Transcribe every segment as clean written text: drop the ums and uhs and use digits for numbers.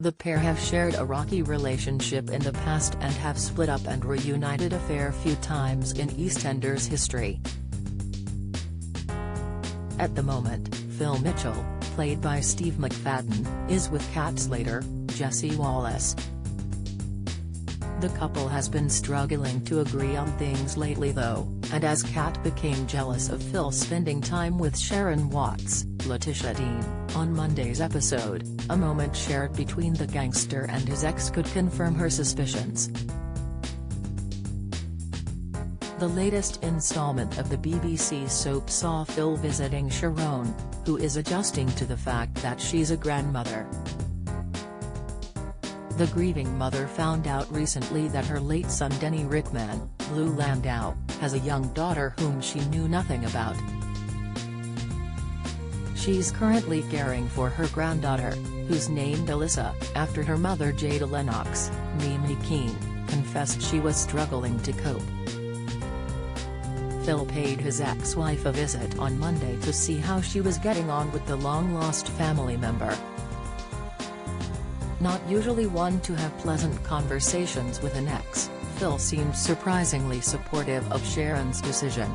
The pair have shared a rocky relationship in the past and have split up and reunited a fair few times in EastEnders history. At the moment, Phil Mitchell, played by Steve McFadden, is with Kat Slater, Jesse Wallace. The couple has been struggling to agree on things lately though, and as Kat became jealous of Phil spending time with Sharon Watts, Letitia Dean, on Monday's episode, a moment shared between the gangster and his ex could confirm her suspicions. The latest installment of the BBC soap saw Phil visiting Sharon, who is adjusting to the fact that she's a grandmother. The grieving mother found out recently that her late son Denny Rickman, Lou Landau, has a young daughter whom she knew nothing about. She's currently caring for her granddaughter, who's named Alyssa, after her mother Jada Lennox, Mimi Keene, confessed she was struggling to cope. Phil paid his ex-wife a visit on Monday to see how she was getting on with the long-lost family member. Not usually one to have pleasant conversations with an ex, Phil seemed surprisingly supportive of Sharon's decision.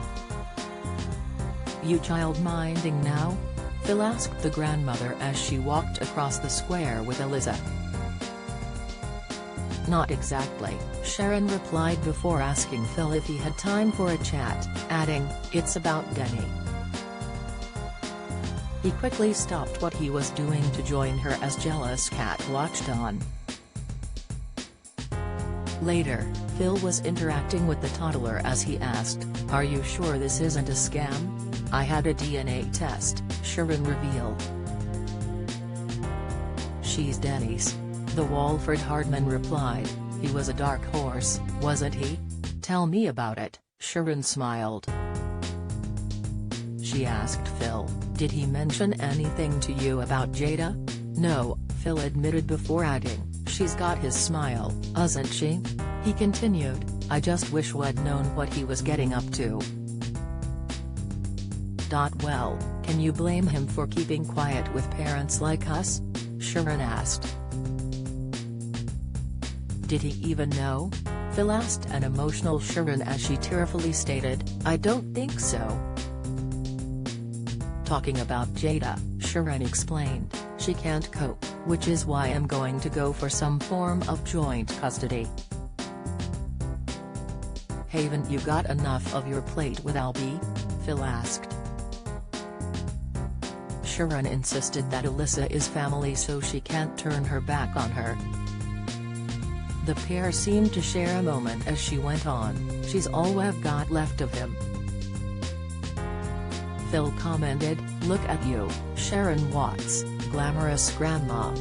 "You child-minding now?" Phil asked the grandmother as she walked across the square with Alyssa. "Not exactly," Sharon replied before asking Phil if he had time for a chat, adding, "It's about Denny." He quickly stopped what he was doing to join her as jealous Kat watched on. Later, Phil was interacting with the toddler as he asked, "Are you sure this isn't a scam? I had a DNA test," Sharon revealed. "She's Denny's," the Walford Hardman replied. "He was a dark horse, wasn't he? Tell me about it," Sharon smiled. She asked Phil, "Did he mention anything to you about Jada?" "No," Phil admitted before adding, "She's got his smile, hasn't she?" He continued, "I just wish we'd known what he was getting up to." "Well, can you blame him for keeping quiet with parents like us?" Sharon asked. "Did he even know?" Phil asked an emotional Sharon as she tearfully stated, "I don't think so." Talking about Jada, Sharon explained, "She can't cope, which is why I'm going to go for some form of joint custody." "Haven't you got enough of your plate with Albie?" Phil asked. Sharon insisted that Alyssa is family so she can't turn her back on her. The pair seemed to share a moment as she went on, "She's all we've got left of him." Phil commented, "Look at you, Sharon Watts, glamorous grandma."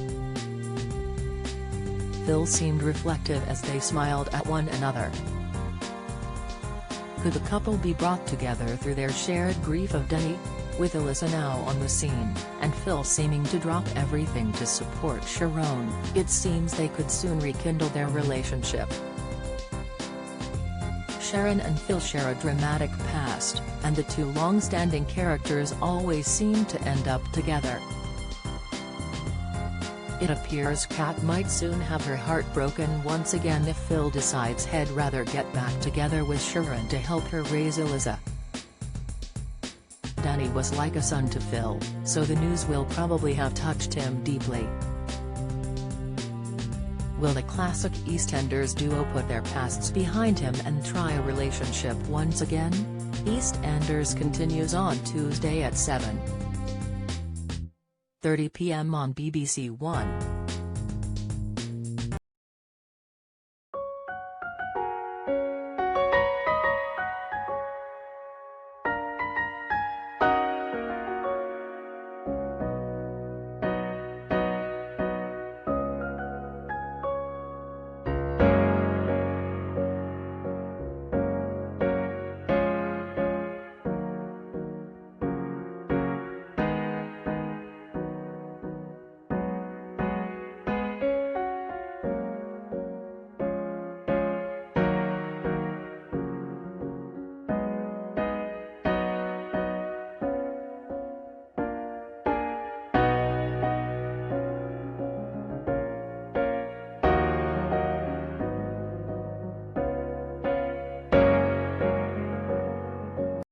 Phil seemed reflective as they smiled at one another. Could the couple be brought together through their shared grief of Denny? With Alyssa now on the scene, and Phil seeming to drop everything to support Sharon, it seems they could soon rekindle their relationship. Sharon and Phil share a dramatic past, and the two long-standing characters always seem to end up together. It appears Kat might soon have her heart broken once again if Phil decides he'd rather get back together with Sharon to help her raise Alyssa. Denny was like a son to Phil, so the news will probably have touched him deeply. Will the classic EastEnders duo put their pasts behind him and try a relationship once again? EastEnders continues on Tuesday at 7:30 p.m. on BBC One.